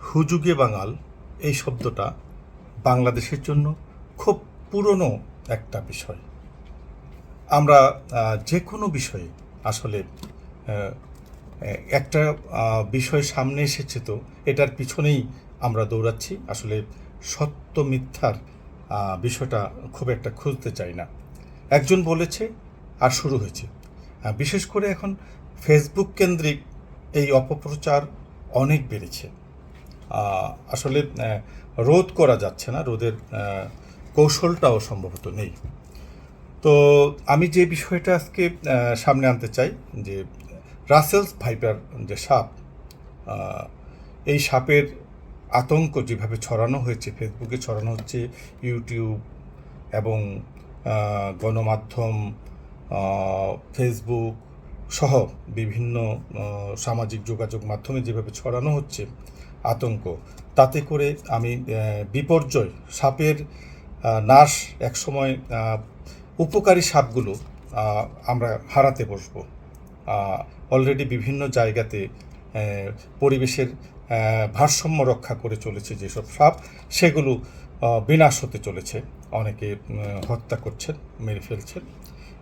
হুজুগে বাঙাল এই শব্দটা বাংলাদেশের জন্য খুব পুরনো একটা বিষয়। আমরা যে কোনো বিষয়ে আসলে আহ, একটা বিষয় সামনে এসেছে, তো এটার পিছনেই আমরা দৌড়াচ্ছি। আসলে সত্য মিথ্যার বিষয়টা খুব একটা খুঁজতে চাই না। একজন বলেছে আর শুরু হয়েছে। বিশেষ করে এখন ফেসবুক কেন্দ্রিক এই অপপ্রচার অনেক বেড়েছে। আসলে রোধ করা যাচ্ছে না, রোধের কৌশলটাও সম্ভবত নেই। তো আমি যে বিষয়টা আজকে সামনে আনতে চাই, যে রাসেলস ভাইপার যে সাপ, এই সাপের আতঙ্ক যেভাবে ছড়ানো হয়েছে, ফেসবুকে ছড়ানো হচ্ছে, ইউটিউব এবং গণমাধ্যম, ফেসবুক সহ বিভিন্ন সামাজিক যোগাযোগ মাধ্যমে যেভাবে ছড়ানো হচ্ছে আতঙ্ক, তাতে করে আমি বিপর্যয়, সাপের নাশ, একসময় উপকারী সাপগুলো আমরা হারাতে বসবো। অলরেডি বিভিন্ন জায়গাতে পরিবেশের ভারসাম্য রক্ষা করে চলেছে যেসব সাপ, সেগুলো বিনাশ হতে চলেছে। অনেকে হত্যা করছেন, মেরে ফেলছেন।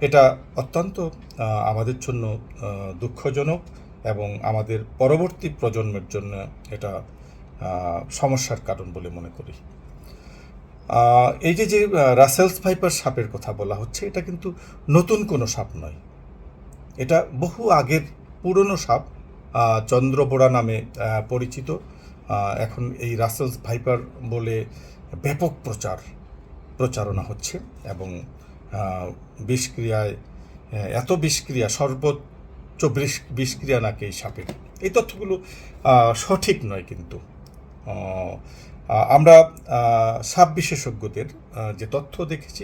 এটা অত্যন্ত আমাদের জন্য দুঃখজনক এবং আমাদের পরবর্তী প্রজন্মের জন্য এটা সমস্যার কারণ বলে মনে করি। এই যে রাসেলস ভাইপার সাপের কথা বলা হচ্ছে, এটা কিন্তু নতুন কোনো সাপ নয়। এটা বহু আগের পুরনো সাপ, চন্দ্রবোড়া নামে পরিচিত। এখন এই রাসেলস ভাইপার বলে ব্যাপক প্রচারণা হচ্ছে এবং বিষক্রিয়ায় এত বিষক্রিয়া, সর্বোচ্চ বিষক্রিয়া নাকি এই সাপের। এই তথ্যগুলো সঠিক নয়, কিন্তু আমরা সাপ বিশেষজ্ঞদের যে তথ্য দেখেছি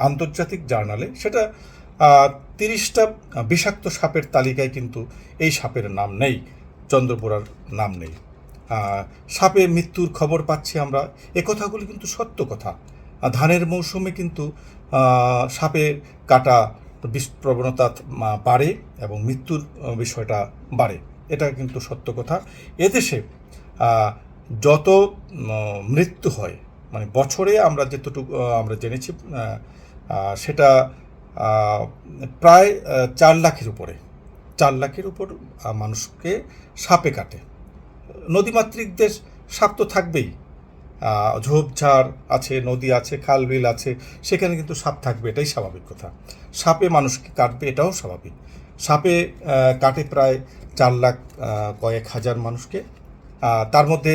আন্তর্জাতিক জার্নালে, সেটা 30টা বিষাক্ত সাপের তালিকায় কিন্তু এই সাপের নাম নেই, চন্দ্রবোড়ার নাম নেই। সাপে মৃত্যুর খবর পাচ্ছি আমরা, এ কথাগুলি কিন্তু সত্য কথা। ধানের মৌসুমে কিন্তু সাপে কাটা প্রবণতা বাড়ে এবং মৃত্যুর বিষয়টা বাড়ে, এটা কিন্তু সত্য কথা। এদেশে যত মৃত্যু হয়, মানে বছরে আমরা যেতটুকু আমরা জেনেছি, সেটা প্রায় 4 লাখের উপরে, 4 লাখের উপর মানুষকে সাপে কাটে। নদীমাতৃক দেশ, সাপ তো থাকবেই। ঝোপঝাড় আছে, নদী আছে, খাল বিল আছে, সেখানে কিন্তু সাপ থাকবে, এটাই স্বাভাবিক কথা। সাপে মানুষকে কাটবে, এটাও স্বাভাবিক। সাপে কাটে প্রায় 4 লাখ কয়েক হাজার মানুষকে। তার মধ্যে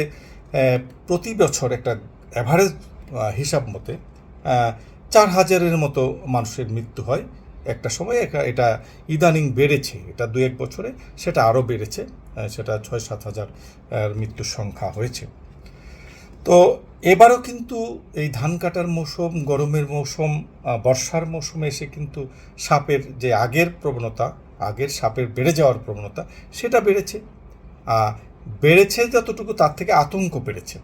প্রতি বছর একটা অ্যাভারেজ হিসাব মতে 4,000-এর মতো মানুষের মৃত্যু হয় একটা সময়। এটা ইদানিং বেড়েছে, এটা 2-1 বছরে সেটা আরও বেড়েছে, সেটা 6-7 হাজার মৃত্যুর সংখ্যা হয়েছে। তো এবারও কিন্তু এই ধান কাটার মৌসুম, গরমের মৌসুম, বর্ষার মৌসুমে এসে কিন্তু সাপের যে আগের প্রবণতা, আগের সাপের বেড়ে যাওয়ার প্রবণতা, সেটা বেড়েছে যতটুকু, তার থেকে আতঙ্ক বেড়েছে।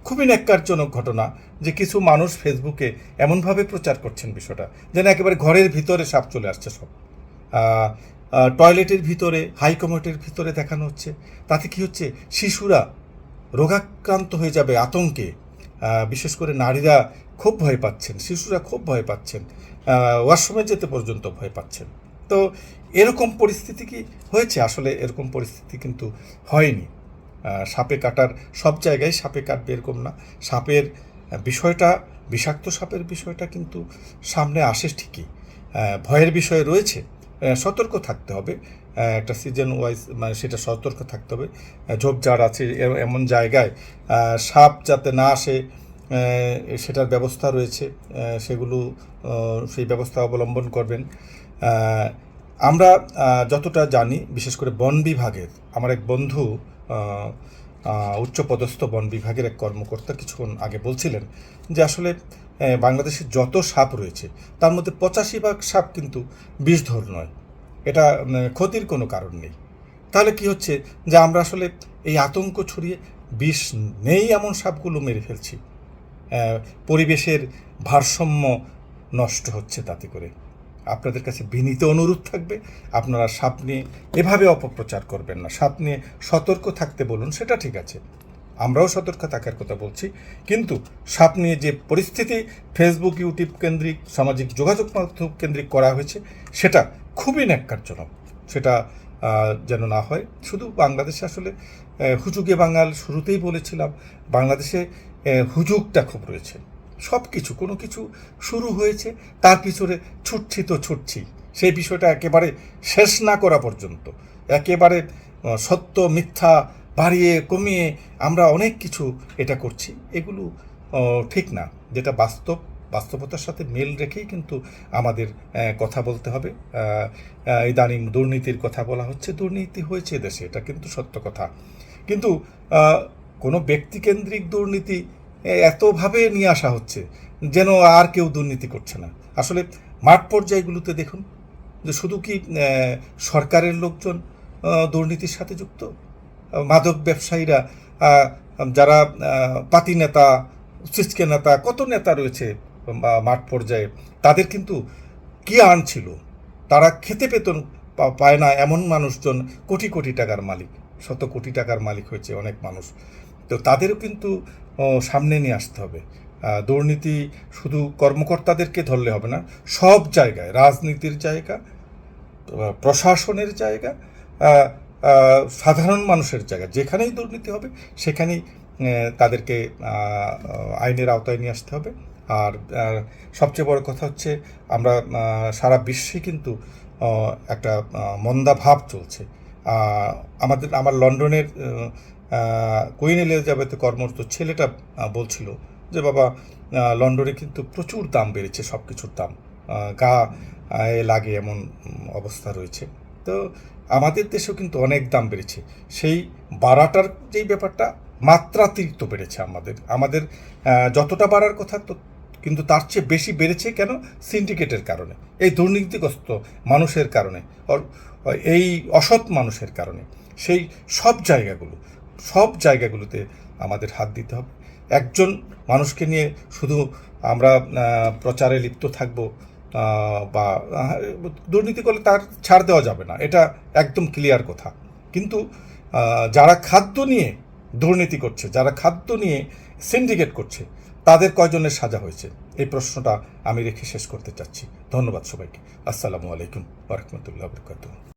খুবই ন্যাক্কারজনক ঘটনা যে কিছু মানুষ ফেসবুকে এমনভাবে প্রচার করছেন বিষয়টা, যেন একেবারে ঘরের ভিতরে সাপ চলে আসছে সব। টয়লেটের ভিতরে, হাইকমোডের ভিতরে দেখানো হচ্ছে। তাতে কি হচ্ছে, শিশুরা রোগাক্রান্ত হয়ে যাবে আতঙ্কে। বিশেষ করে নারীরা খুব ভয় পাচ্ছেন, শিশুরা খুব ভয় পাচ্ছেন, ওয়াশরুমে যেতে পর্যন্ত ভয় পাচ্ছেন। তো এরকম পরিস্থিতি কি হয়েছে? আসলে এরকম পরিস্থিতি কিন্তু হয়নি। সাপে কাটার, সব জায়গায় সাপে কাটবে এরকম না। সাপের বিষয়টা, বিষাক্ত সাপের বিষয়টা কিন্তু সামনে আসে ঠিকই। ভয়ের বিষয় রয়েছে, সতর্ক থাকতে হবে। একটা সিজন ওয়াইজ মানে সেটা সতর্ক থাকতে হবে। ঝোপঝাড় আছে এমন জায়গায় সাপ যাতে না আসে, সেটার ব্যবস্থা রয়েছে, সেগুলো সেই ব্যবস্থা অবলম্বন করবেন। আমরা যতটা জানি, বিশেষ করে বন বিভাগের, আমার এক বন্ধু উচ্চপদস্থ বন বিভাগের এক কর্মকর্তা কিছুক্ষণ আগে বলছিলেন যে আসলে বাংলাদেশের যত সাপ রয়েছে তার মধ্যে 85% সাপ কিন্তু বিষধর নয়। এটা ক্ষতির কোনো কারণ নেই। তাহলে কি হচ্ছে, যে আমরা আসলে এই আতঙ্ক ছড়িয়ে বিষ নেই এমন সাপগুলো মেরে ফেলছি। পরিবেশের ভারসাম্য নষ্ট হচ্ছে তাতে করে। আপনাদের কাছে বিনীত অনুরোধ থাকবে, আপনারা সাপ নিয়ে এভাবে অপপ্রচার করবেন না। সাপ নিয়ে সতর্ক থাকতে বলুন, সেটা ঠিক আছে, আমরাও সতর্ক থাকার কথা বলছি, কিন্তু সাপ নিয়ে যে পরিস্থিতি ফেসবুক ইউটিউব কেন্দ্রিক সামাজিক যোগাযোগ মাধ্যম কেন্দ্রিক করা হয়েছে সেটা খুবই ন্যাক্কারজনক। সেটা যেন না হয়। শুধু বাংলাদেশে আসলে হুজুগে বাঙাল শুরুতেই বলেছিলাম, বাংলাদেশে হুজুগটা খুব রয়েছে। সব কিছু কোনো কিছু শুরু হয়েছে, তার পিছনে ছুটছি তো ছুটছি, সেই বিষয়টা একেবারে শেষ না করা পর্যন্ত, একেবারে সত্য মিথ্যা বাড়িয়ে কমিয়ে আমরা অনেক কিছু এটা করছি, এগুলো ঠিক না। যেটা বাস্তবতার সাথে মিল রেখেই কিন্তু আমাদের কথা বলতে হবে। ইদানিং দুর্নীতির কথা বলা হচ্ছে, দুর্নীতি হয়েছে দেশে, এটা কিন্তু সত্য কথা, কিন্তু কোনো ব্যক্তিকেন্দ্রিক দুর্নীতি এতভাবে নিয়ে আসা হচ্ছে যেন আর কেউ দুর্নীতি করছে না। আসলে মাঠ পর্যায়গুলোতে দেখুন যে শুধু কি সরকারের লোকজন দুর্নীতির সাথে যুক্ত, মাদক ব্যবসায়ীরা, যারা পাতি নেতা, সিসকে নেতা, কত নেতা রয়েছে মাঠ পর্যায়ে, তাদের কিন্তু কি আনছিল, তারা খেতে পেত পায় না এমন মানুষজন কোটি কোটি টাকার মালিক, শত কোটি টাকার মালিক হয়েছে অনেক মানুষ। তো তাদেরও কিন্তু সামনে নিয়ে আসতে হবে। দুর্নীতি শুধু কর্মকর্তাদেরকে ধরলে হবে না, সব জায়গায়, রাজনীতির জায়গা, প্রশাসনের জায়গা, সাধারণ মানুষের জায়গা, যেখানেই দুর্নীতি হবে সেখানেই তাদেরকে আইনের আওতায় নিয়ে আসতে হবে। আর সবচেয়ে বড় কথা হচ্ছে, আমরা সারা বিশ্বে কিন্তু একটা মন্দা ভাব চলছে। আমার লন্ডনের কুইন এলিজাবেথে কর্মরত ছেলেটা বলছিল যে বাবা, লন্ডনে কিন্তু প্রচুর দাম বেড়েছে, সব কিছুর দাম গা লাগে এমন অবস্থা রয়েছে। তো আমাদের দেশেও কিন্তু অনেক দাম বেড়েছে, সেই বাড়াটার যেই ব্যাপারটা মাত্রাতিরিক্ত বেড়েছে। আমাদের যতটা বাড়ার কথা তো, কিন্তু তার চেয়ে বেশি বেড়েছে কেন? সিন্ডিকেটের কারণে, এই দুর্নীতিগ্রস্ত মানুষের কারণে, এই অসৎ মানুষের কারণে। সেই সব জায়গাগুলোতে আমাদের হাত দিতে হবে। একজন মানুষকে নিয়ে শুধু আমরা প্রচারে লিপ্ত থাকব বা দুর্নীতি করলে তার ছাড় দেওয়া যাবে না, এটা একদম ক্লিয়ার কথা। কিন্তু যারা খাদ্য নিয়ে দুর্নীতি করছে, যারা খাদ্য নিয়ে সিন্ডিকেট করছে, তাদের কয়জনের সাজা হয়েছে, এই প্রশ্নটা আমি রেখে শেষ করতে চাচ্ছি। ধন্যবাদ সবাইকে। আসসালামু আলাইকুম ওয়া রাহমাতুল্লাহি ওয়া বারাকাতুহু।